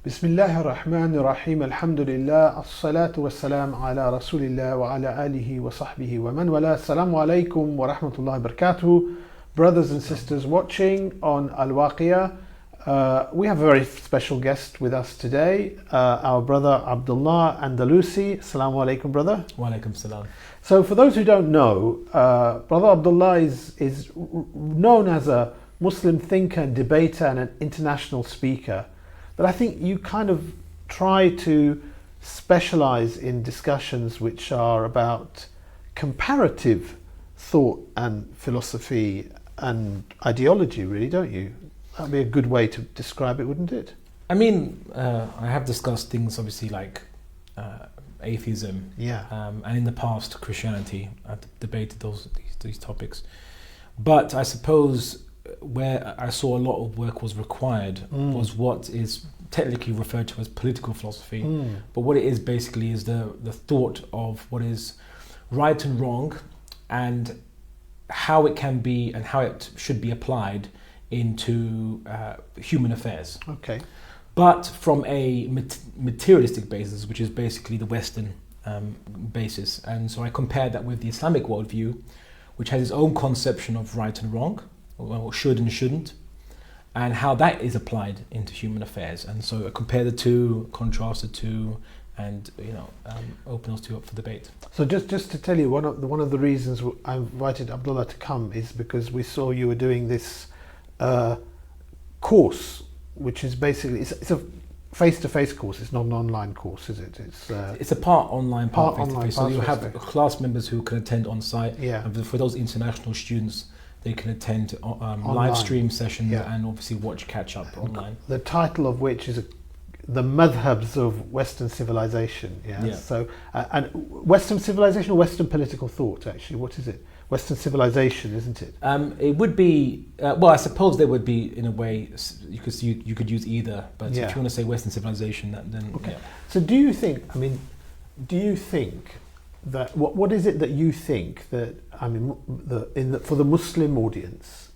بسم الله الرحمن الرحيم الحمد لله الصلاة والسلام على رسول الله وعلى آله وصحبه ومن والاه. Assalamu alaikum wa rahmatullahi wa barakatuh. Brothers and sisters watching on Al-Waqiyah, we have a very special guest with us today, our brother Abdullah Andalusi. Assalamu alaikum, brother. Wa alaikum salam. So for those who don't know, brother Abdullah is known as a Muslim thinker and debater and an international speaker. But I think you kind of try to specialize in discussions which are about comparative thought and philosophy and ideology, really, don't you? That'd be a good way to describe it, wouldn't it? I mean, I have discussed things obviously like atheism, and in the past Christianity. I've debated these topics. But I suppose where I saw a lot of work was required was what is technically referred to as political philosophy. But what it is basically is the thought of what is right and wrong and how it can be and how it should be applied into human affairs. Okay. But from a materialistic basis, which is basically the Western basis. And so I compared that with the Islamic worldview, which has its own conception of right and wrong, or should and shouldn't, and how that is applied into human affairs. And so I compare the two, contrast the two, and open those two up for debate. So just to tell you, one of the reasons I invited Abdullah to come is because we saw you were doing this course, which is basically it's a face-to-face course. It's not an online course, is it? It's a part online, part online. face-to-face. So you have class members who can attend on site. Yeah. And for those international students, they can attend live stream sessions and obviously catch up online. The title of which is The Madhabs of Western Civilization. Yeah. So, and Western civilization or Western political thought, actually, what is it? Western civilization, isn't it? It would be, well, I suppose there would be, in a way, you could use either, but if you want to say Western civilization, then okay. Yeah. So do you think that, what is it that you think that, for the Muslim audience,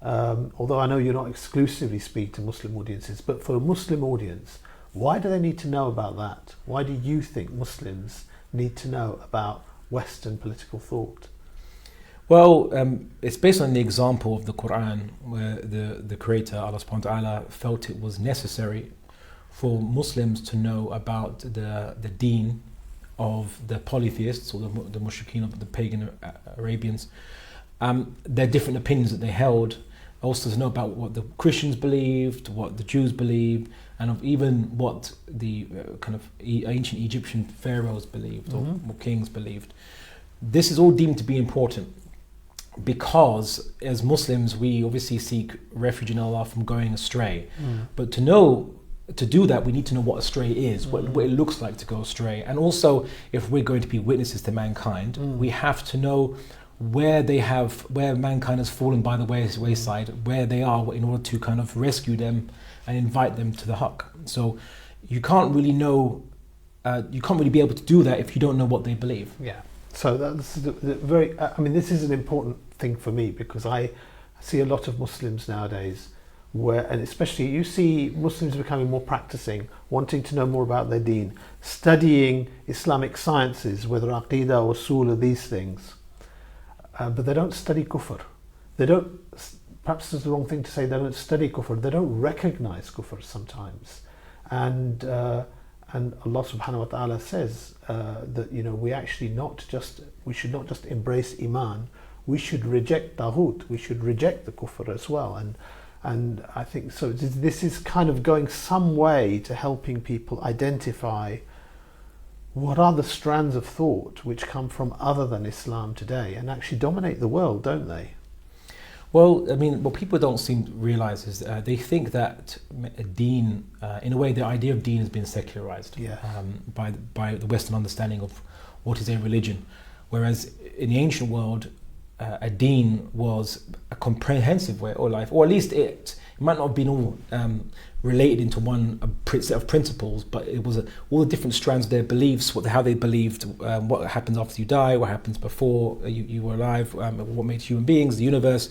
although I know you're not exclusively speak to Muslim audiences, but for a Muslim audience, why do they need to know about that? Why do you think Muslims need to know about Western political thought? Well, it's based on the example of the Quran, where the Creator, Allah subhanahu wa ta'ala, felt it was necessary for Muslims to know about the deen of the polytheists or the mushrikeen, of the pagan Arabians, their different opinions that they held, also to know about what the Christians believed, what the Jews believed, and of even what the kind of ancient Egyptian pharaohs believed or kings believed. This is all deemed to be important because as Muslims we obviously seek refuge in Allah from going astray. But to do that, we need to know what astray is, what it looks like to go astray. And also, if we're going to be witnesses to mankind, we have to know where mankind has fallen by the wayside, where they are, in order to kind of rescue them and invite them to the haqq. So you can't really be able to do that if you don't know what they believe. Yeah. So that's this is an important thing for me, because I see a lot of Muslims nowadays and especially you see Muslims becoming more practicing, wanting to know more about their deen, studying Islamic sciences, whether aqidah or usul or these things, but they don't study kufr. They don't, perhaps it's the wrong thing to say, they don't study kufr, they don't recognize kufr sometimes. And Allah subhanahu wa ta'ala says that we should not just embrace iman, we should reject taghut, we should reject the kufr as well. And I think so this is kind of going some way to helping people identify what are the strands of thought which come from other than Islam today and actually dominate the world, don't they? Well, what people don't seem to realize is they think that deen, in a way, the idea of deen has been secularized by the Western understanding of what is a religion. Whereas in the ancient world, a deen was a comprehensive way of life, or at least it might not have been all related into one set of principles, but it was all the different strands of their beliefs, how they believed, what happens after you die, what happens before you were alive, what made human beings, the universe,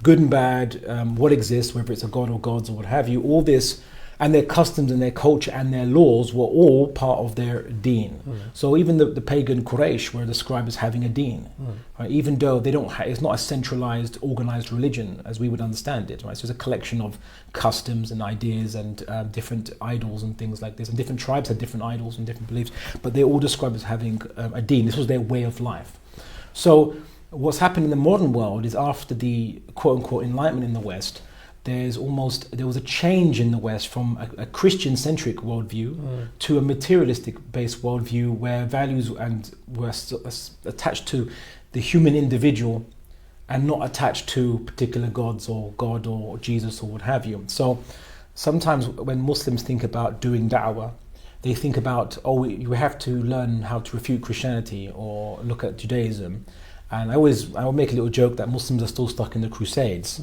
good and bad, what exists, whether it's a god or gods or what have you. All this and their customs and their culture and their laws were all part of their deen. So even the pagan Quraysh were described as having a deen, right? Even though they don't, it's not a centralized, organized religion as we would understand it, right? So it's a collection of customs and ideas and different idols and things like this. And different tribes had different idols and different beliefs, but they're all described as having a deen. This was their way of life. So what's happened in the modern world is after the quote-unquote Enlightenment in the West, there was a change in the West from a Christian-centric worldview to a materialistic-based worldview where values were attached to the human individual and not attached to particular gods or God or Jesus or what have you. So sometimes when Muslims think about doing da'wah, they think about, you have to learn how to refute Christianity or look at Judaism. And I will make a little joke that Muslims are still stuck in the Crusades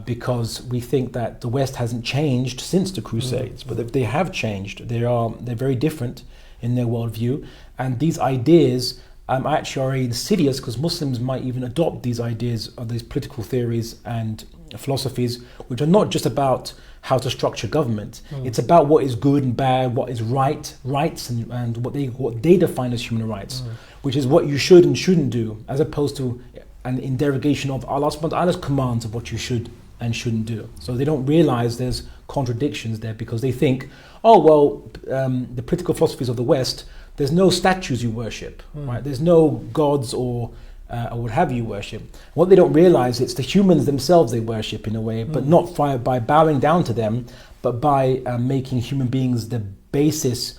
because we think that the West hasn't changed since the Crusades, but they have changed. They're very different in their worldview, and these ideas actually are insidious because Muslims might even adopt these ideas or these political theories and philosophies, which are not just about how to structure government. It's about what is good and bad, what is rights and what they define as human rights, which is what you should and shouldn't do, as opposed to in derogation of Allah subhanahu wa ta'ala's commands of what you should and shouldn't do. So they don't realize there's contradictions there because they think, the political philosophies of the West, there's no statues you worship, right? There's no gods or what have you worship. What they don't realize, it's the humans themselves they worship in a way, but not by bowing down to them, but by making human beings the basis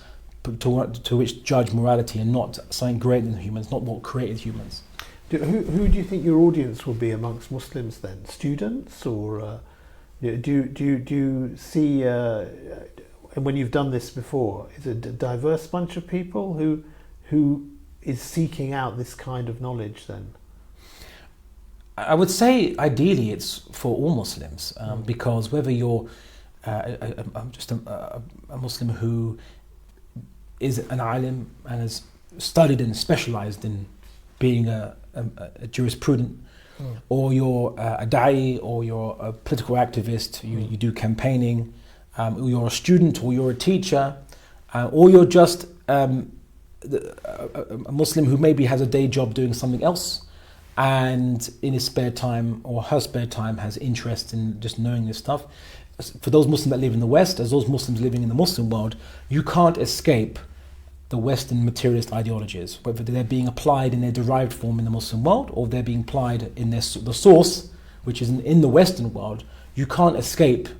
to which judge morality and not something greater than humans, not what created humans. Who do you think your audience will be amongst Muslims then? Students, or do you see, and when you've done this before, is it a diverse bunch of people who is seeking out this kind of knowledge then? I would say ideally it's for all Muslims, because whether you're just a Muslim who is an alim and has studied and specialized in being a jurisprudent, or you're a da'i, or you're a political activist, you do campaigning, or you're a student, or you're a teacher, or you're just a Muslim who maybe has a day job doing something else and in his spare time or her spare time has interest in just knowing this stuff. For those Muslims that live in the West, as those Muslims living in the Muslim world, you can't escape the Western materialist ideologies, whether they're being applied in their derived form in the Muslim world or they're being applied in the source, which is in the Western world. You can't escape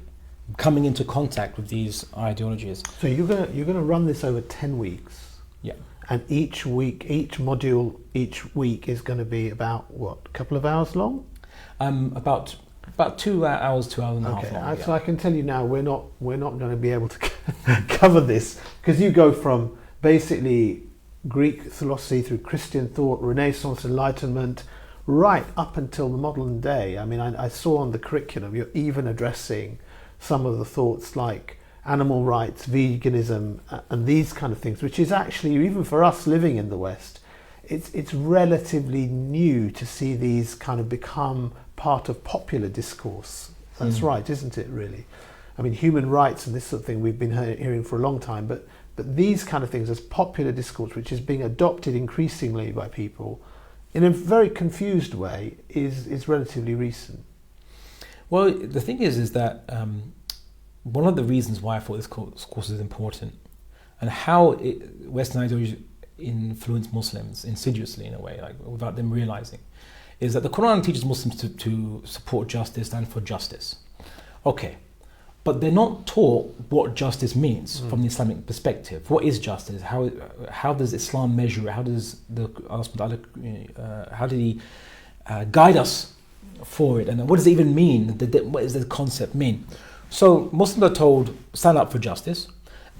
coming into contact with these ideologies. So you're gonna run this over 10 weeks. Yeah. And each module each week is going to be about what, a couple of hours long? About 2 hours, 2 hours and a half long. So I can tell you now, we're not going to be able to cover this, because you go from basically Greek philosophy through Christian thought, Renaissance, Enlightenment, right up until the modern day. I mean, I saw on the curriculum you're even addressing some of the thoughts like animal rights, veganism, and these kind of things, which is actually, even for us living in the West, it's relatively new to see these kind of become part of popular discourse. That's right, isn't it, really? I mean, human rights and this sort of thing we've been hearing for a long time, but these kind of things as popular discourse, which is being adopted increasingly by people in a very confused way, is relatively recent. Well, the thing is that one of the reasons why I thought this course is important and how Western ideology influence Muslims insidiously in a way, like without them realizing, is that the Quran teaches Muslims to support justice and for justice. Okay, but they're not taught what justice means from the Islamic perspective. What is justice? How does Islam measure it? How does how did He guide us for it? And what does it even mean? What does the concept mean? So Muslims are told stand up for justice,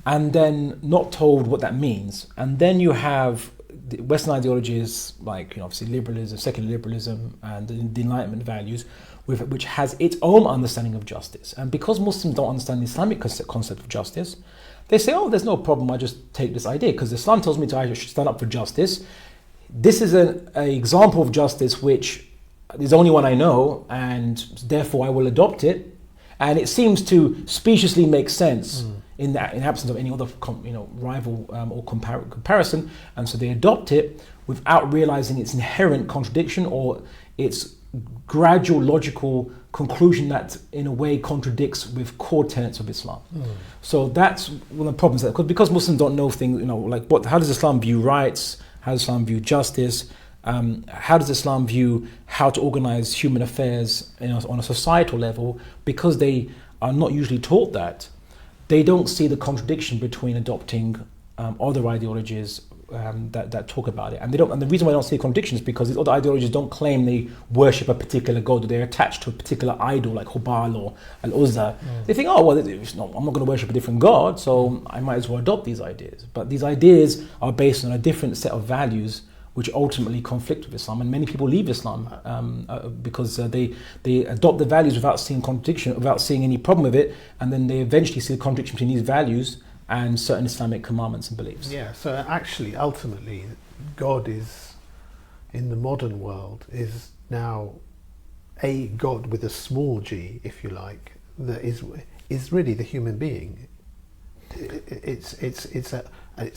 and then not told what that means. And then you have the Western ideologies like obviously liberalism, secular liberalism, and the Enlightenment values, which has its own understanding of justice. And because Muslims don't understand the Islamic concept of justice, they say, oh, there's no problem, I just take this idea, because Islam tells me I should stand up for justice. This is an example of justice which is the only one I know, and therefore I will adopt it. And it seems to speciously make sense in absence of any other rival or comparison, and so they adopt it without realizing its inherent contradiction or its gradual logical conclusion that in a way contradicts with core tenets of Islam. So that's one of the problems, because Muslims don't know things, how does Islam view rights, how does Islam view justice, how does Islam view how to organize human affairs on a societal level. Because they are not usually taught that, they don't see the contradiction between adopting other ideologies that talk about it, and they don't. And the reason why I don't see a contradiction is because these other ideologies don't claim they worship a particular god, or they're attached to a particular idol like Hubal or Al-Uzza. They think, oh well, I'm not going to worship a different god, so I might as well adopt these ideas. But these ideas are based on a different set of values, which ultimately conflict with Islam, and many people leave Islam because they adopt the values without seeing contradiction, without seeing any problem with it, and then they eventually see the contradiction between these values and certain Islamic commandments and beliefs. Yeah, so actually, ultimately, God is, in the modern world, is now a God with a small g, if you like, that is really the human being. It's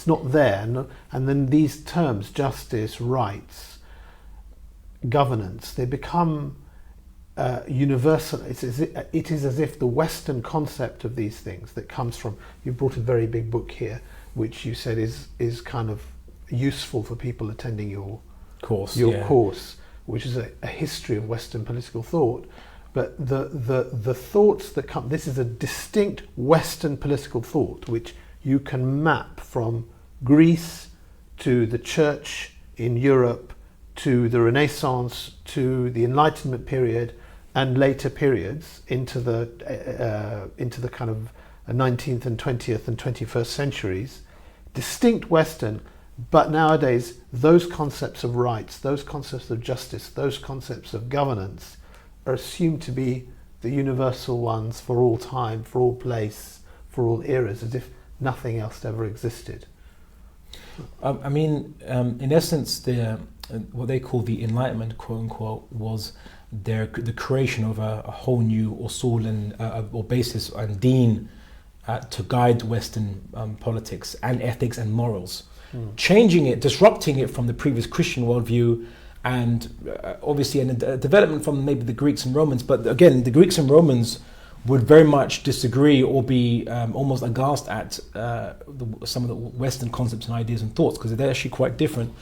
not there, and then these terms, justice, rights, governance, they become universal. It is as if the Western concept of these things that comes from, you brought a very big book here, which you said is kind of useful for people attending your course, which is a history of Western political thought. But the thoughts that come, this is a distinct Western political thought, which you can map from Greece to the Church in Europe, to the Renaissance, to the Enlightenment period, and later periods into the kind of 19th and 20th and 21st centuries. Distinct Western, but nowadays those concepts of rights, those concepts of justice, those concepts of governance are assumed to be the universal ones for all time, for all place, for all eras, as if nothing else ever existed. In essence, what they call the Enlightenment, quote unquote, was the creation of a whole new usul or basis and deen to guide Western politics and ethics and morals, changing it, disrupting it from the previous Christian worldview, and obviously a development from maybe the Greeks and Romans. But again, the Greeks and Romans would very much disagree or be almost aghast at some of the Western concepts and ideas and thoughts, because they're actually quite different.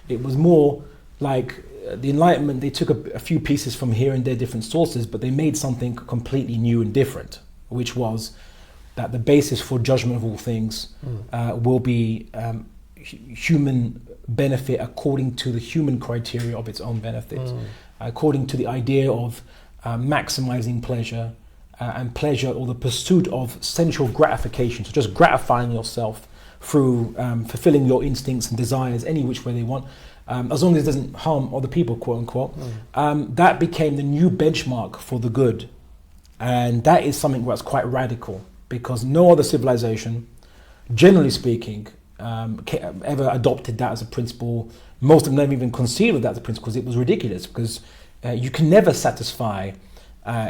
It was more like the Enlightenment, they took a few pieces from here and there, different sources, but they made something completely new and different, which was that the basis for judgment of all things will be human benefit according to the human criteria of its own benefit, according to the idea of maximizing pleasure, and pleasure, or the pursuit of sensual gratification, so just gratifying yourself through fulfilling your instincts and desires any which way they want, as long as it doesn't harm other people, quote unquote. That became the new benchmark for the good, and that is something that's quite radical, because no other civilization, generally speaking, ever adopted that as a principle. Most of them never even conceived of that as a principle, because it was ridiculous, because you can never satisfy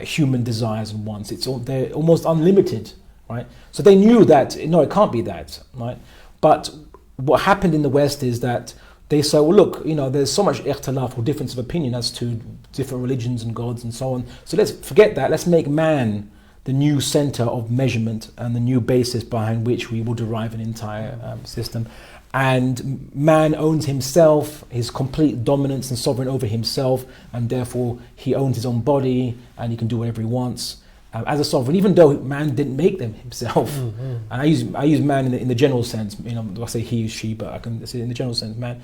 human desires and wants. They're almost unlimited, right? So they knew that, no, it can't be that, right? But what happened in the West is that they say, well, look, there's so much ikhtilaf or difference of opinion as to different religions and gods and so on. So let's forget that. Let's make man the new center of measurement and the new basis behind which we will derive an entire system. And man owns himself, his complete dominance and sovereign over himself, and therefore he owns his own body and he can do whatever he wants as a sovereign, even though man didn't make them himself. And I use man in the general sense. I say he is she, but I can say in the general sense, man.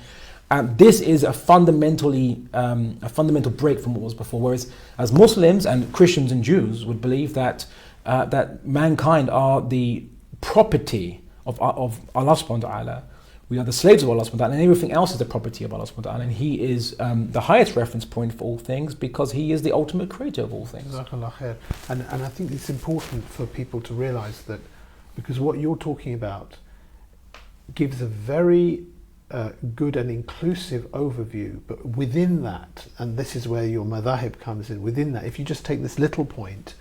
This is a fundamental break from what was before. Whereas as Muslims and Christians and Jews would believe that mankind are the property of Allah subhanahu wa ta'ala. We are the slaves of Allah subhanahu wa ta'ala, and everything else is the property of Allah subhanahu wa ta'ala, and He is the highest reference point for all things, because He is the ultimate creator of all things. And I think it's important for people to realise that, because what you're talking about gives a very good and inclusive overview, but within that, and this is where your madhahib comes in, within that, if you just take this little point,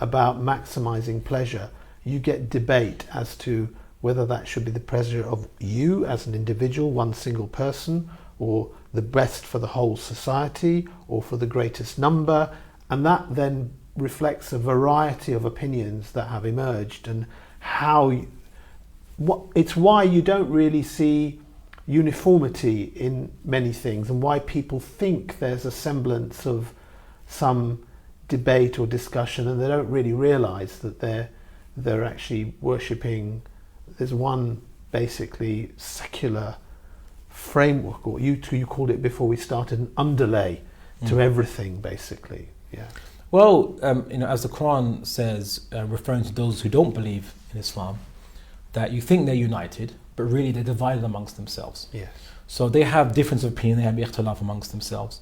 about maximizing pleasure, you get debate as to whether that should be the pleasure of you as an individual, one single person, or the best for the whole society, or for the greatest number. And that then reflects a variety of opinions that have emerged, and it's why you don't really see uniformity in many things, and why people think there's a semblance of some debate or discussion, and they don't really realize that they're actually worshipping. There's one basically secular framework, or you called it before we started, an underlay to everything, basically. Yeah. Well, as the Quran says, referring to those who don't believe in Islam, that you think they're united, but really they're divided amongst themselves. Yes. So they have difference of opinion, they have ikhtilaf amongst themselves.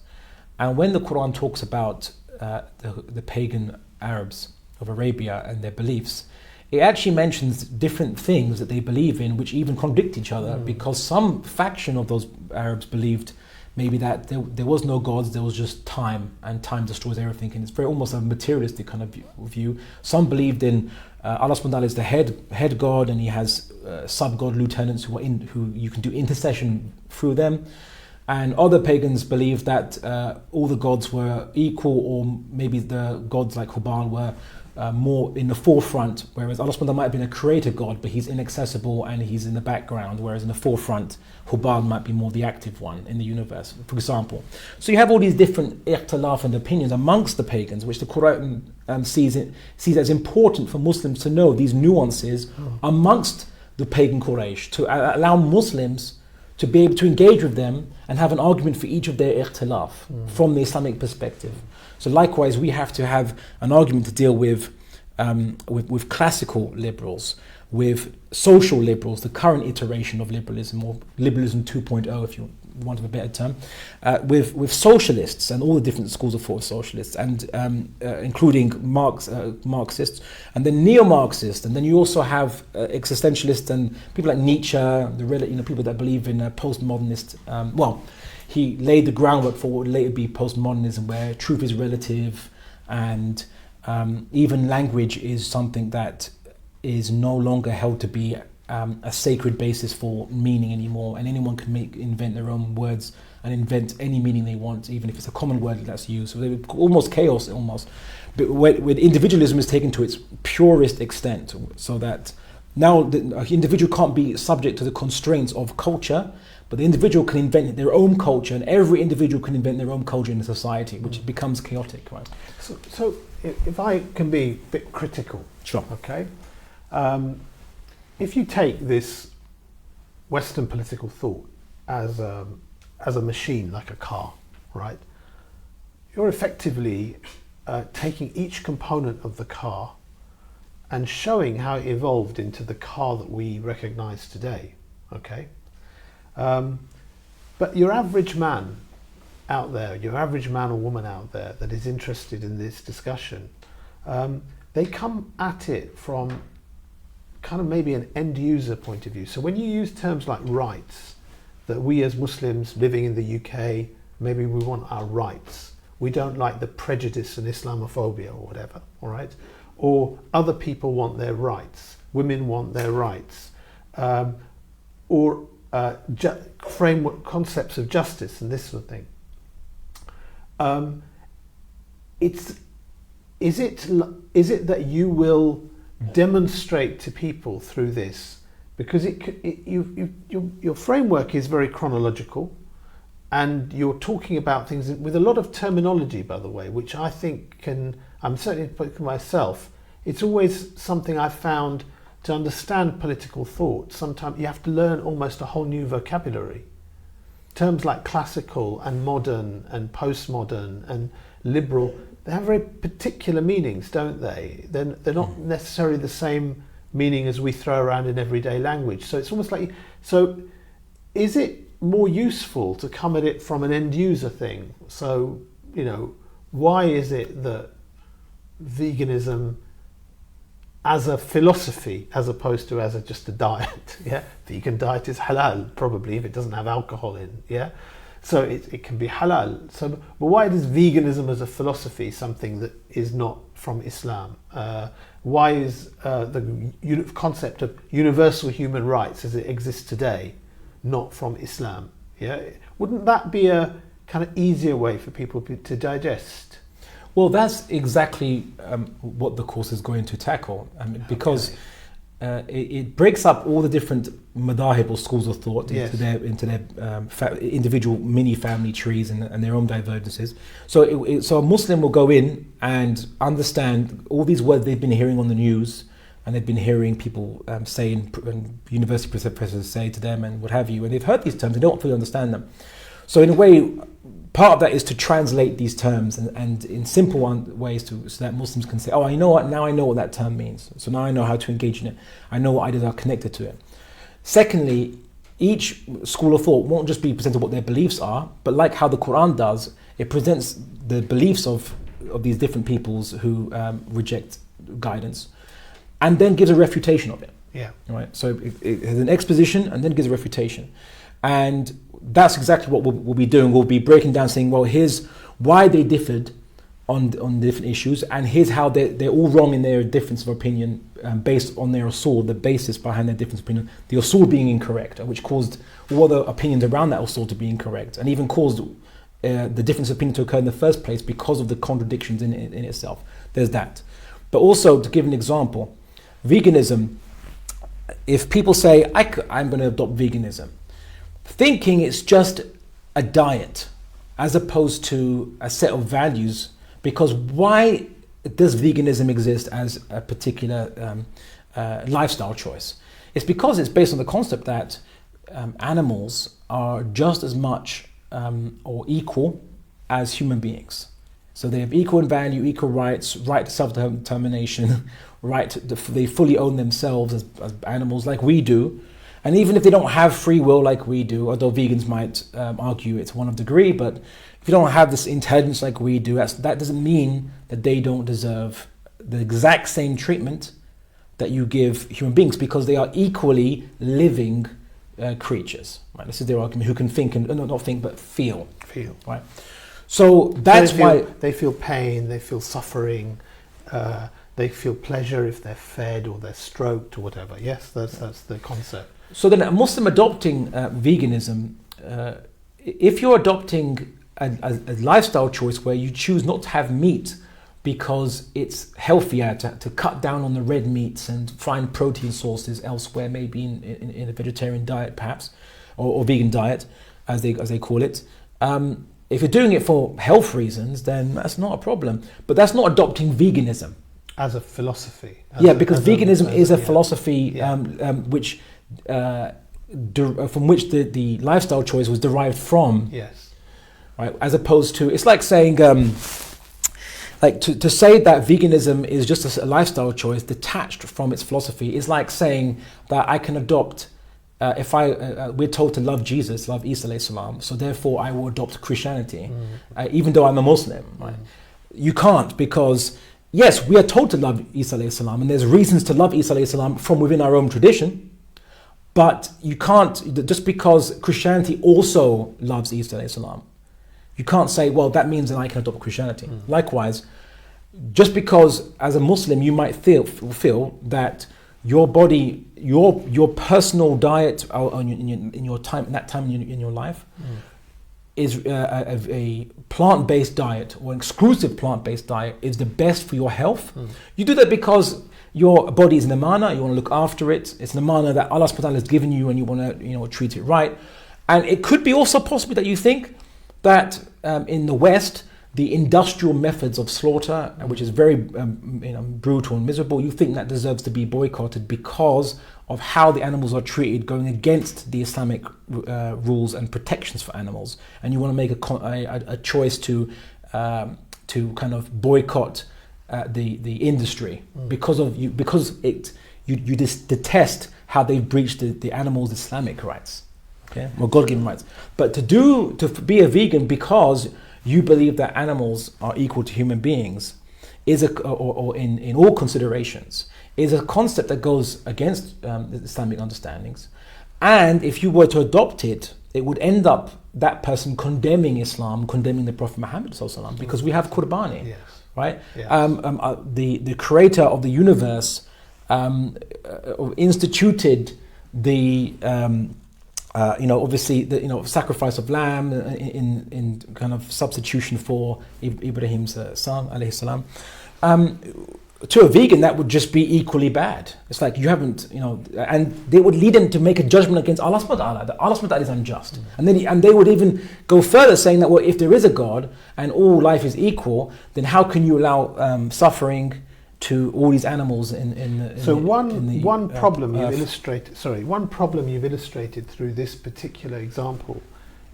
And when the Quran talks about the pagan Arabs of Arabia and their beliefs, it actually mentions different things that they believe in which even contradict each other, because some faction of those Arabs believed maybe that there was no gods, there was just time, and time destroys everything, and it's very almost a materialistic kind of view. Some believed in Allah subhanahu wa ta'ala is the head god, and he has sub-god lieutenants who you can do intercession through them. And other pagans believed that all the gods were equal, or maybe the gods like Hubal were more in the forefront, whereas Allah subhanahu wa ta'ala might have been a creator god, but he's inaccessible and he's in the background, whereas in the forefront, Hubal might be more the active one in the universe, for example. So you have all these different ikhtilaf and opinions amongst the pagans, which the Quran sees as important for Muslims to know these nuances amongst the pagan Quraysh, to allow Muslims to be able to engage with them and have an argument for each of their ikhtilaf from the Islamic perspective. So likewise, we have to have an argument to deal with classical liberals, with social liberals, the current iteration of liberalism, or liberalism 2.0, if you want a better term, with socialists and all the different schools of thought of socialists, and including Marxists, and then neo-Marxists, and then you also have existentialists and people like Nietzsche, people that believe in postmodernist. He laid the groundwork for what would later be postmodernism, where truth is relative, and even language is something that is no longer held to be a sacred basis for meaning anymore, and anyone can invent their own words and invent any meaning they want, even if it's a common word that's used. So almost chaos, but when individualism is taken to its purest extent, so that now the individual can't be subject to the constraints of culture, but the individual can invent their own culture, and every individual can invent their own culture in a society, which becomes chaotic, right? So if I can be a bit critical, sure. Okay. If you take this Western political thought as a machine, like a car, right? You're effectively taking each component of the car and showing how it evolved into the car that we recognize today, okay? But your average man out there, your average man or woman out there that is interested in this discussion, they come at it from kind of maybe an end user point of view. So when you use terms like rights, that we as Muslims living in the UK, maybe we want our rights. We don't like the prejudice and Islamophobia or whatever, all right? Or other people want their rights. Women want their rights. Or framework concepts of justice and this sort of thing. Is it that you will demonstrate to people through this, because your framework is very chronological, and you're talking about things with a lot of terminology, by the way, which I think I'm certainly for myself, it's always something I've found to understand political thought. Sometimes you have to learn almost a whole new vocabulary. Terms like classical and modern and postmodern and liberal, they have very particular meanings, don't they? They're not necessarily the same meaning as we throw around in everyday language. So it's almost like, so is it more useful to come at it from an end user thing? So, why is it that veganism as a philosophy, as opposed to just a diet, yeah? Vegan diet is halal, probably, if it doesn't have alcohol in, yeah? So it can be halal. So, but why is veganism as a philosophy something that is not from Islam? Why is the concept of universal human rights as it exists today not from Islam? Yeah, wouldn't that be a kind of easier way for people to digest? Well, that's exactly what the course is going to tackle, because it breaks up all the different madahib or schools of thought into their individual mini family trees and their own divergences. So a Muslim will go in and understand all these words they've been hearing on the news, and they've been hearing people saying, and university professors say to them and what have you, and they've heard these terms, they don't fully understand them. So in a way, part of that is to translate these terms and in simple ways so that Muslims can say, oh, you know what, now I know what that term means. So now I know how to engage in it. I know what ideas are connected to it. Secondly, each school of thought won't just be presented what their beliefs are, but like how the Quran does, it presents the beliefs of these different peoples who reject guidance, and then gives a refutation of it. Yeah. Right. So it has an exposition and then gives a refutation. And that's exactly what we'll be doing. We'll be breaking down, saying, well, here's why they differed on different issues, and here's how they're all wrong in their difference of opinion based on their usul, the basis behind their difference of opinion, the usul being incorrect, which caused all the opinions around that usul to be incorrect, and even caused the difference of opinion to occur in the first place because of the contradictions in itself. There's that. But also, to give an example, veganism, if people say, I'm going to adopt veganism, thinking it's just a diet as opposed to a set of values, because why does veganism exist as a particular lifestyle choice? It's because it's based on the concept that animals are just as much or equal as human beings. So they have equal in value, equal rights, right to self-determination, they fully own themselves as animals like we do. And even if they don't have free will like we do, although vegans might argue it's one of degree, but if you don't have this intelligence like we do, that doesn't mean that they don't deserve the exact same treatment that you give human beings, because they are equally living creatures. Right? This is their argument, who can think and not think but feel. Right. So that's why they feel pain, they feel suffering. They feel pleasure if they're fed or they're stroked or whatever. Yes, that's the concept. So then a Muslim adopting veganism, if you're adopting a lifestyle choice where you choose not to have meat because it's healthier to cut down on the red meats and find protein sources elsewhere, maybe in a vegetarian diet perhaps, or vegan diet as they call it, if you're doing it for health reasons, then that's not a problem. But that's not adopting veganism. As a philosophy. Because veganism is a philosophy which from which the lifestyle choice was derived from. Yes. Right. As opposed to, it's like saying, to say that veganism is just a lifestyle choice detached from its philosophy is like saying that I can adopt. If we're told to love Jesus, love Isa alayhi salam, so therefore I will adopt Christianity, even though I'm a Muslim. Right. You can't, because yes, we are told to love Isa alayhi salam, and there's reasons to love Isa alayhi salam from within our own tradition, but you can't, just because Christianity also loves Isa alayhi salam, you can't say, well, that means that I can adopt Christianity. Likewise, just because as a Muslim you might feel that your body, your personal diet in your time, in that time in your life, is a plant-based diet or an exclusive plant-based diet is the best for your health. You do that because your body is an amana, you want to look after it. It's an amana that Allah subhanahu wa ta'ala has given you, and you want to treat it right. And it could be also possible that you think that in the West, the industrial methods of slaughter, which is very brutal and miserable, you think that deserves to be boycotted because of how the animals are treated, going against the Islamic rules and protections for animals, and you want to make a choice to kind of boycott the industry because you detest how they've breached the animals' Islamic rights, or God-given rights. But to be a vegan because you believe that animals are equal to human beings is or in all considerations is a concept that goes against the Islamic understandings. And if you were to adopt it, it would end up that person condemning Islam, condemning the Prophet Muhammad sallallahu alaihi wasallam, because we have Qurbani, Yes. right? Yes. The creator of the universe instituted the obviously the sacrifice of lamb in kind of substitution for Ibrahim's son alayhi salam. To a vegan, that would just be equally bad. It's like you haven't, and they would lead them to make a judgment against Allah subhanahu wa ta'ala, that Allah subhanahu wa ta'ala is unjust. And they would even go further, saying that, well, if there is a God and all life is equal, then how can you allow suffering to all these animals one problem you've illustrated through this particular example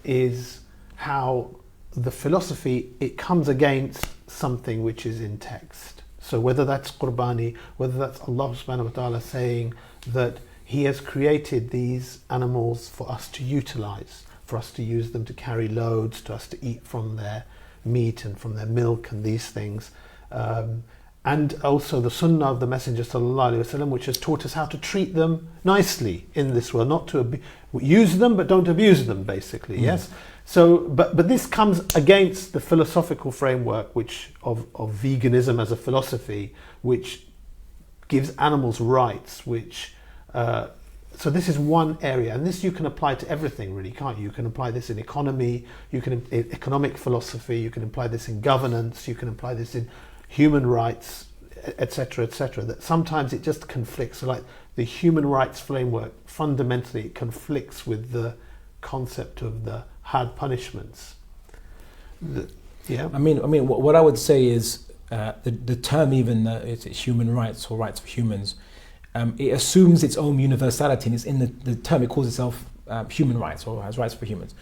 is how the philosophy, it comes against something which is in text. So whether that's Qurbani, whether that's Allah subhanahu wa ta'ala saying that He has created these animals for us to utilize, for us to use them to carry loads, to us to eat from their meat and from their milk and these things. And also the sunnah of the Messenger sallallahu alaihi wasallam, which has taught us how to treat them nicely in this world, not to use them but don't abuse them, basically. Yes. So, but this comes against the philosophical framework of veganism as a philosophy, which gives animals rights. So this is one area, and this you can apply to everything, really, can't you? You can apply this in economy, economic philosophy. You can apply this in governance. You can apply this in human rights, etc., etc. That sometimes it just conflicts. So like the human rights framework, fundamentally, it conflicts with the concept of the hard punishments. I mean, what I would say is the term, even it's human rights or rights of humans, it assumes its own universality, and it's in the term. It calls itself human rights or has rights for humans.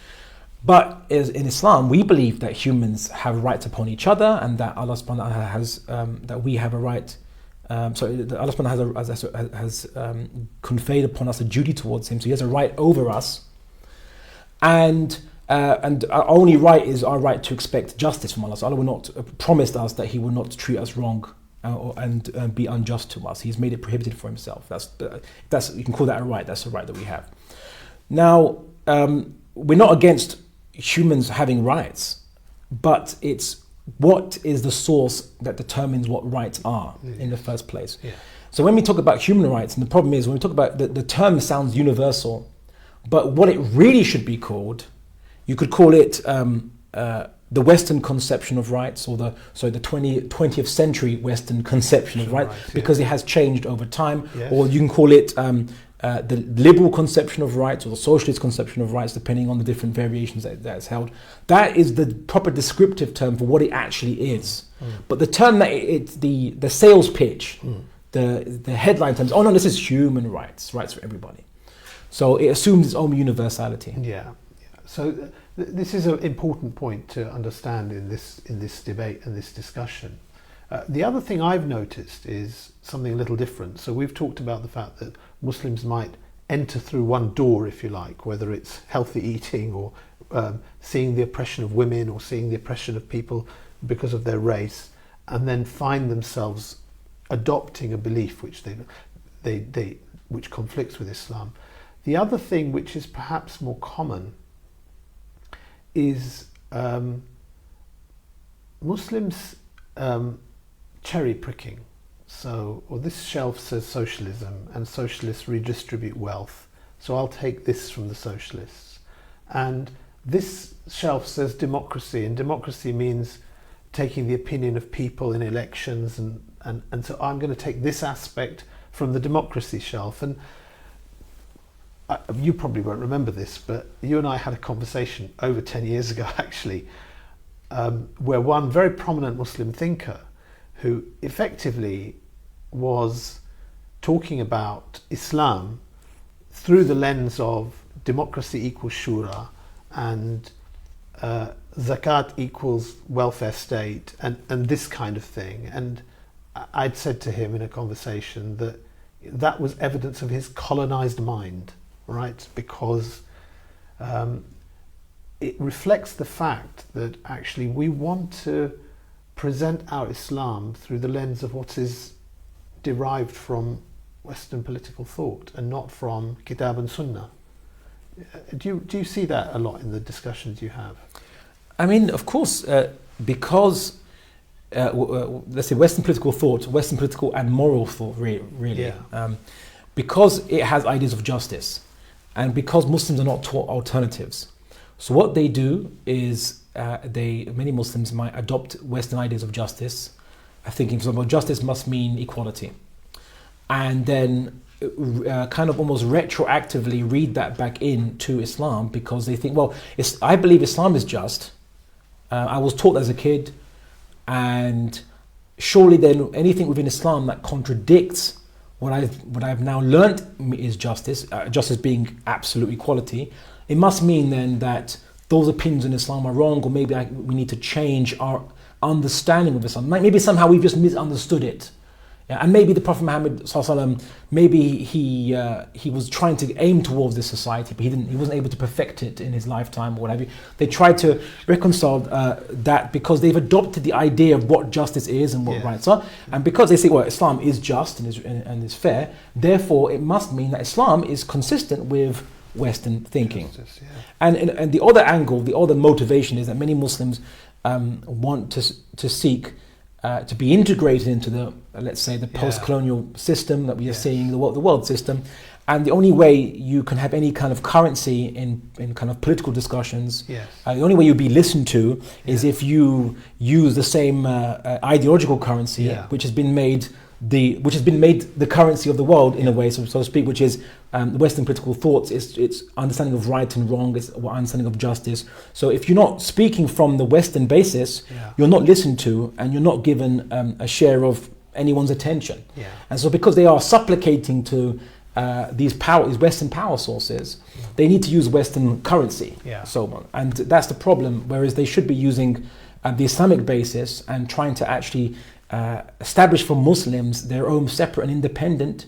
But in Islam, we believe that humans have rights upon each other, and that Allah subhanahu wa ta'ala has that we have a right. Allah subhanahu wa ta'ala has conveyed upon us a duty towards Him. So He has a right over us, and our only right is our right to expect justice from Allah. So Allah will not promised us that He will not treat us wrong and be unjust to us. He's made it prohibited for Himself. That's you can call that a right. That's a right that we have. Now, we're not against humans having rights, but it's what is the source that determines what rights are in the first place. Yeah. So when we talk about human rights, and the problem is when we talk about the term sounds universal, but what it really should be called, you could call it the Western conception of rights, or the 20th century Western conception of rights, because it has changed over time. Yes. Or you can call it the liberal conception of rights or the socialist conception of rights, depending on the different variations that's held. That is the proper descriptive term for what it actually is. But the term that it's the sales pitch, the headline terms, oh no, this is human rights for everybody. So it assumes its own universality. Yeah. So this is an important point to understand in this debate and this discussion. The other thing I've noticed is something a little different. So we've talked about the fact that Muslims might enter through one door, if you like, whether it's healthy eating or seeing the oppression of women or seeing the oppression of people because of their race, and then find themselves adopting a belief which which conflicts with Islam. The other thing, which is perhaps more common, is Muslims cherry picking. So, or this shelf says socialism, and socialists redistribute wealth, so I'll take this from the socialists. And this shelf says democracy, and democracy means taking the opinion of people in elections, and so I'm going to take this aspect from the democracy shelf. And you probably won't remember this, but you and I had a conversation over 10 years ago, actually, where one very prominent Muslim thinker, who effectively was talking about Islam through the lens of democracy equals shura, and zakat equals welfare state, and this kind of thing. And I'd said to him in a conversation that was evidence of his colonized mind, right? Because it reflects the fact that actually we want to present our Islam through the lens of what is derived from Western political thought and not from Kitab and Sunnah. Do you see that a lot in the discussions you have? I mean, of course, because let's say Western political thought, Western political and moral thought, really, Yeah. because it has ideas of justice, and because Muslims are not taught alternatives. So what they do is many Muslims might adopt Western ideas of justice, thinking, for example, justice must mean equality, and then kind of almost retroactively read that back into Islam, because they think, well, I believe Islam is just. I was taught as a kid, and surely then anything within Islam that contradicts what I've now learnt is justice, justice being absolute equality, it must mean then that those opinions in Islam are wrong, or maybe we need to change our understanding of Islam. Maybe somehow we've just misunderstood it. Yeah, and maybe the Prophet Muhammad ﷺ, maybe he was trying to aim towards this society, but he wasn't able to perfect it in his lifetime or whatever. They tried to reconcile that because they've adopted the idea of what justice is and what rights are, and because they say, well, Islam is just and is fair, therefore it must mean that Islam is consistent with Western thinking. Justice, yeah. And the other angle, the other motivation is that many Muslims want to seek to be integrated into the, let's say, the post-colonial system that we are seeing, the world system. And the only way you can have any kind of currency in kind of political discussions, the only way you'll be listened to is if you use the same ideological currency, which has been made the currency of the world in a way, so to speak, which is Western political thoughts, it's understanding of right and wrong, it's understanding of justice. So if you're not speaking from the Western basis, you're not listened to, and you're not given a share of anyone's attention. And so because they are supplicating to these Western power sources, they need to use Western currency, so on. And that's the problem, whereas they should be using the Islamic basis and trying to actually establish for Muslims their own separate and independent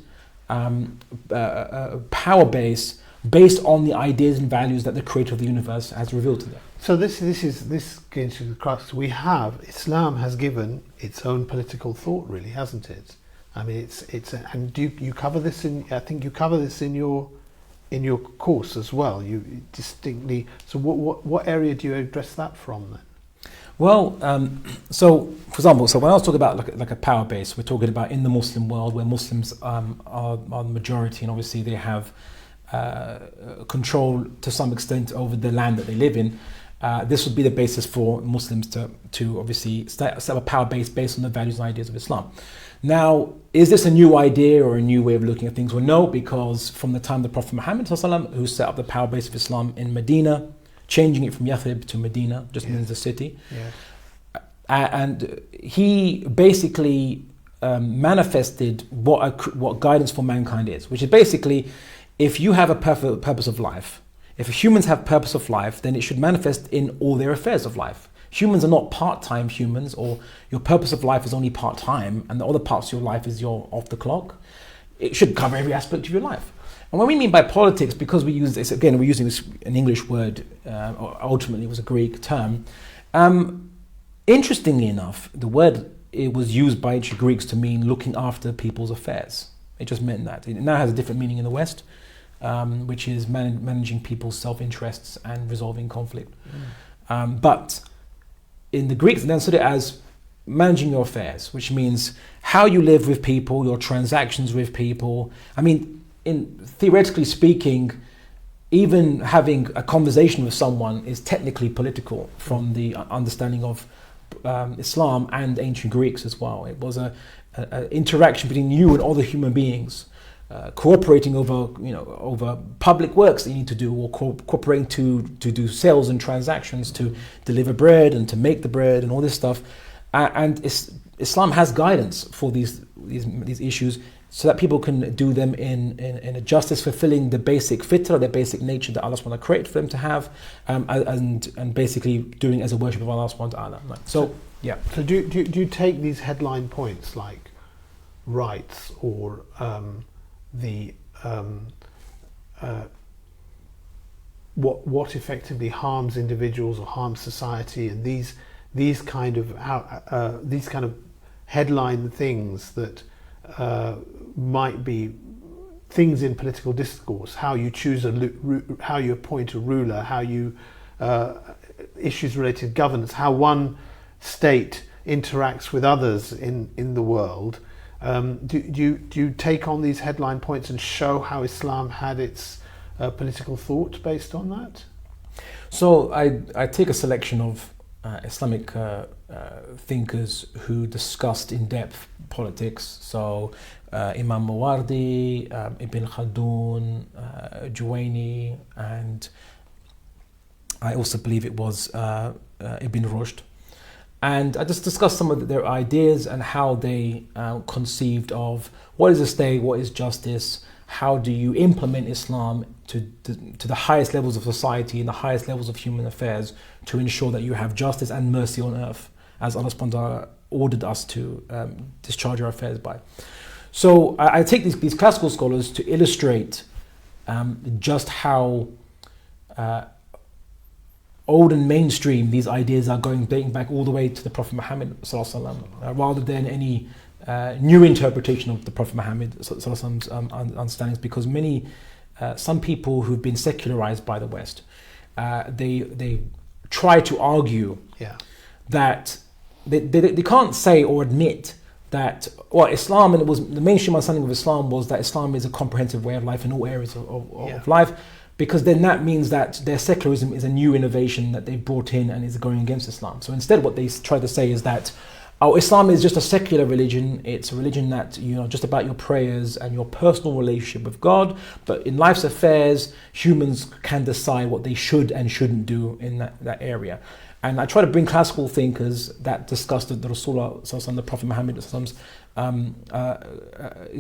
power base based on the ideas and values that the creator of the universe has revealed to them. So this gets to the crux. Islam has given its own political thought, really, hasn't it? I mean, and do you cover this in? I think you cover this in your course as well. You distinctly. So what area do you address that from then? Well, so for example, when I was talking about like a power base, we're talking about in the Muslim world where Muslims are the majority, and obviously they have control to some extent over the land that they live in. This would be the basis for Muslims to obviously set up a power base based on the values and ideas of Islam. Now, is this a new idea or a new way of looking at things? Well, no, because from the time the Prophet Muhammad ﷺ, who set up the power base of Islam in Medina, changing it from Yathrib to Medina, just means the city. And he basically manifested what guidance for mankind is, which is basically, if you have a purpose of life, if humans have purpose of life, then it should manifest in all their affairs of life. Humans are not part-time humans, or your purpose of life is only part-time and the other parts of your life is your off the clock. It should cover every aspect of your life. And what we mean by politics, because we use this, again, we're using this, an English word, ultimately it was a Greek term. Interestingly enough, the word, it was used by ancient Greeks to mean looking after people's affairs. It just meant that. It now has a different meaning in the West, which is managing people's self-interests and resolving conflict. But in the Greeks, they understood it as managing your affairs, which means how you live with people, your transactions with people. I mean, theoretically speaking, even having a conversation with someone is technically political from the understanding of Islam and ancient Greeks as well. It was an interaction between you and other human beings, cooperating over public works that you need to do, or cooperating to do sales and transactions, to deliver bread and to make the bread and all this stuff. And Islam has guidance for these issues, so that people can do them in a justice, fulfilling the basic fitrah, the basic nature that Allah subhanahu wa ta'ala created for them to have, and basically doing as a worship of Allah subhanahu wa ta'ala. So do you take these headline points like rights or what effectively harms individuals or harms society, and these kind of headline things that might be things in political discourse, how you choose how you appoint a ruler, how you issues related to governance, how one state interacts with others in the world. Do you take on these headline points and show how Islam had its political thought based on that? So I take a selection of Islamic thinkers who discussed in depth politics. So Imam Mawardi, Ibn Khaldun, Juwayni, and I also believe it was Ibn Rushd. And I just discussed some of their ideas and how they conceived of what is a state, what is justice, how do you implement Islam to the highest levels of society and the highest levels of human affairs to ensure that you have justice and mercy on earth, as Allah subhanahu wa ta'ala ordered us to discharge our affairs by. So I take these classical scholars to illustrate just how old and mainstream these ideas are dating back all the way to the Prophet Muhammad rather than any new interpretation of the Prophet Muhammad's understandings, because some people who've been secularized by the West, they try to argue that they can't say or admit that Islam, and it was the mainstream understanding of Islam was that Islam is a comprehensive way of life in all areas of life, because then that means that their secularism is a new innovation that they brought in and is going against Islam. So instead what they try to say is that Islam is just a secular religion. It's a religion that, just about your prayers and your personal relationship with God. But in life's affairs, humans can decide what they should and shouldn't do in that area. And I try to bring classical thinkers that discussed the Rasulullah, the Prophet Muhammad's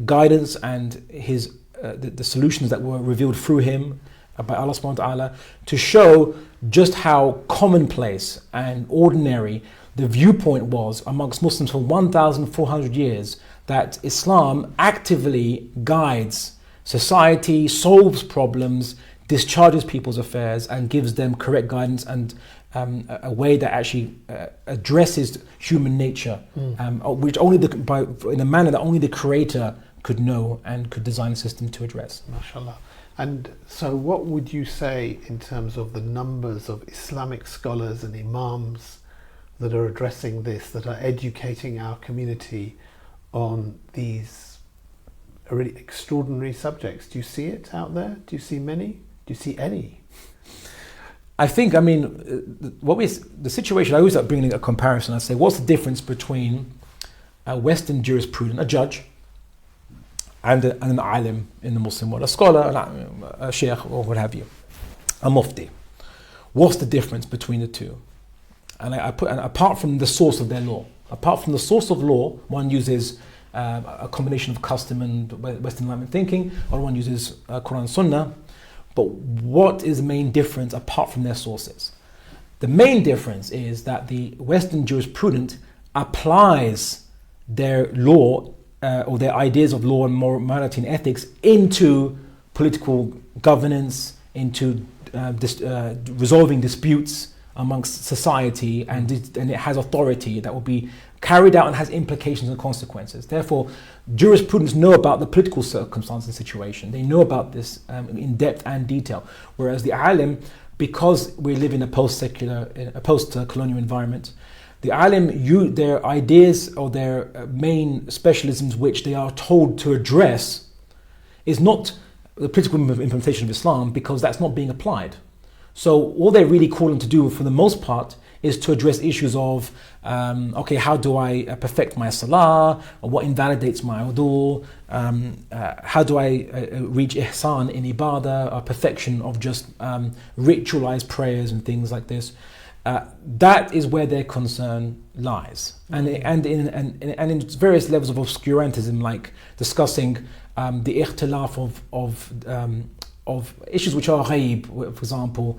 guidance and his the solutions that were revealed through him by Allah subhanahu wa ta'ala, to show just how commonplace and ordinary the viewpoint was amongst Muslims for 1,400 years, that Islam actively guides society, solves problems, discharges people's affairs, and gives them correct guidance and a way that actually addresses human nature, which in a manner that only the Creator could know and could design a system to address. MashaAllah. And so what would you say in terms of the numbers of Islamic scholars and imams that are addressing this, that are educating our community on these really extraordinary subjects? Do you see it out there? Do you see many? Do you see any? I think, the situation, I always like bringing a comparison. I say, what's the difference between a Western jurisprudent, a judge, and an alim in the Muslim world, a scholar, a sheikh, or what have you, a mufti? What's the difference between the two? And apart from the source of their law, one uses a combination of custom and Western Enlightenment thinking, or one uses Quran and Sunnah. But what is the main difference apart from their sources? The main difference is that the Western jurisprudent applies their law or their ideas of law and morality and ethics into political governance, into resolving disputes amongst society, and it has authority that will be carried out and has implications and consequences. Therefore, jurisprudents know about the political circumstance and situation. They know about this in depth and detail. Whereas the alim, because we live in a post-colonial environment, the alim, their ideas or their main specialisms which they are told to address is not the political implementation of Islam, because that's not being applied. So all they're really calling to do for the most part is to address issues of, how do I perfect my salah, or what invalidates my wudu, how do I reach ihsan in ibadah, or perfection of just ritualized prayers and things like this. That is where their concern lies, and in various levels of obscurantism, like discussing the ikhtilaf of issues which are ghaib. For example,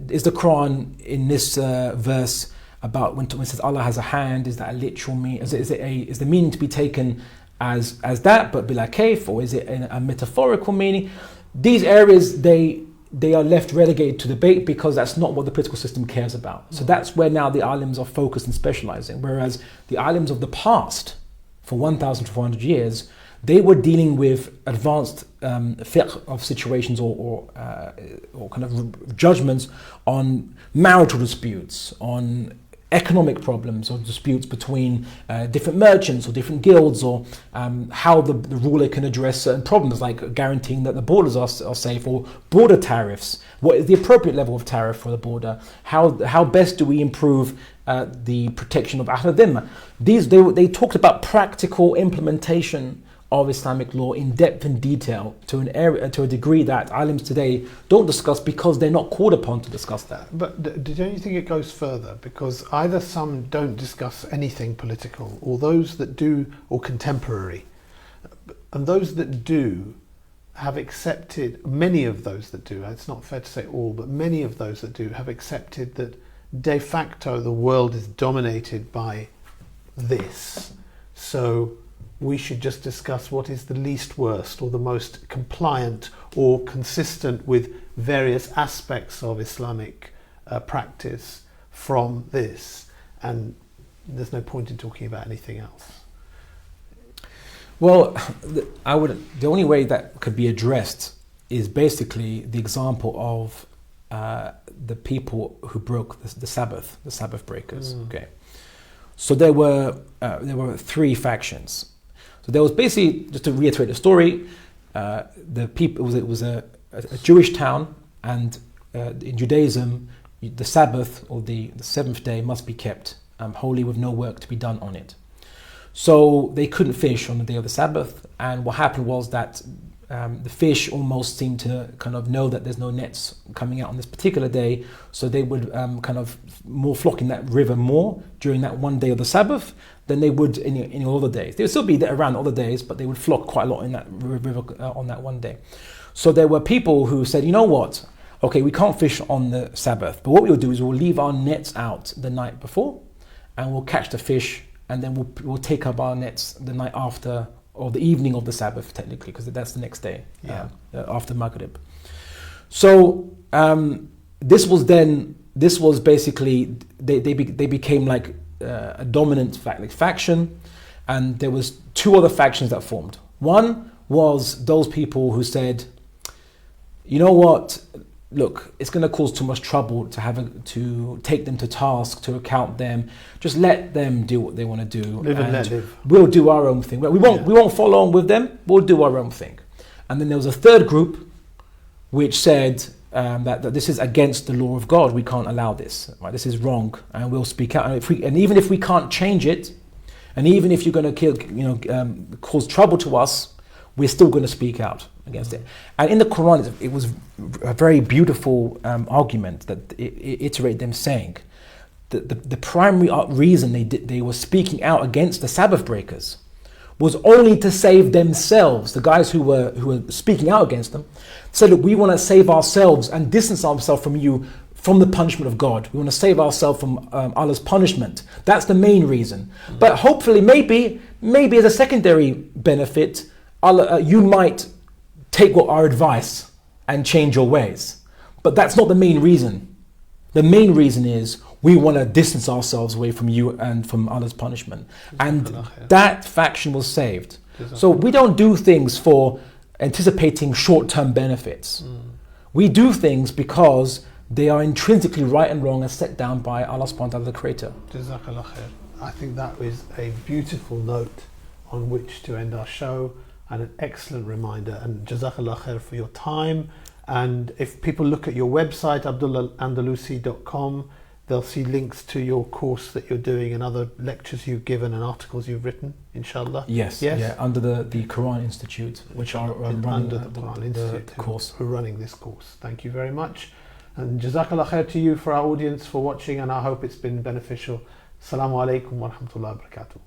is the Quran in this verse about when it says Allah has a hand, is that a literal meaning? Is the meaning to be taken as that, but bila kayf, or is it a metaphorical meaning? These areas they are left relegated to debate, because that's not what the political system cares about. So that's where now the alims are focused and specializing. Whereas the alims of the past, for 1,400 years, they were dealing with advanced fiqh of situations or kind of judgments on marital disputes, on economic problems or disputes between different merchants or different guilds, or how the ruler can address certain problems, like guaranteeing that the borders are safe, or border tariffs. What is the appropriate level of tariff for the border? How best do we improve the protection of Ahl al-Dhimma? They talked about practical implementation of Islamic law in depth and detail to a degree that alims today don't discuss because they're not called upon to discuss that. But don't you think it goes further? Because either some don't discuss anything political, or those that do, or contemporary, and those that do have accepted, many of those that do, it's not fair to say all, but many of those that do have accepted that de facto the world is dominated by this. So we should just discuss what is the least worst or the most compliant or consistent with various aspects of Islamic practice from this, and there's no point in talking about anything else. Well, the only way that could be addressed is basically the example of the people who broke the Sabbath breakers. Okay, so there were three factions. So there was basically, just to reiterate the story, the people, it was a Jewish town, and in Judaism, the Sabbath, or the seventh day, must be kept holy with no work to be done on it. So they couldn't fish on the day of the Sabbath, and what happened was that the fish almost seemed to kind of know that there's no nets coming out on this particular day, so they would kind of more flock in that river more during that one day of the Sabbath than they would in all the days. They would still be there around all the days, but they would flock quite a lot in that river on that one day. So there were people who said, you know what, okay, we can't fish on the Sabbath, but what we'll do is we'll leave our nets out the night before, and we'll catch the fish, and then we'll take up our nets the night after, or the evening of the Sabbath, technically, because that's the next day, after Maghrib. So this was basically, they became like a dominant faction, and there was two other factions that formed. One was those people who said, you know what, look, it's going to cause too much trouble to take them to task, to account them. Just let them do what they want to do. Live and let live. We'll do our own thing. We won't follow on with them. We'll do our own thing. And then there was a third group which said that this is against the law of God. We can't allow this. Right? This is wrong, and we'll speak out. And even if we can't change it, and even if you're going to cause trouble to us, we're still going to speak out against it. And in the Quran, it was a very beautiful argument that it iterated them saying that the primary reason they were speaking out against the Sabbath breakers was only to save themselves. The guys who were speaking out against them said, look, we want to save ourselves and distance ourselves from you, from the punishment of God. We want to save ourselves from Allah's punishment. That's the main reason. But hopefully, maybe as a secondary benefit, Allah, you might take our advice and change your ways. But that's not the main reason. The main reason is we want to distance ourselves away from you and from Allah's punishment. And that faction was saved. So we don't do things for anticipating short-term benefits. We do things because they are intrinsically right and wrong as set down by Allah subhanahu wa ta'ala, the Creator. Jazakallah khair. I think that is a beautiful note on which to end our show, and an excellent reminder. And Jazakallah khair for your time. And if people look at your website, abdullahandalusi.com, they'll see links to your course that you're doing and other lectures you've given and articles you've written, inshallah. Yes. Yeah, under the Quran Institute, which are running under the Quran Institute, the course. Who are running this course. Thank you very much. And Jazakallah khair to you, for our audience, for watching, and I hope it's been beneficial. Assalamu alaikum wa rahmatullahi wa barakatuh.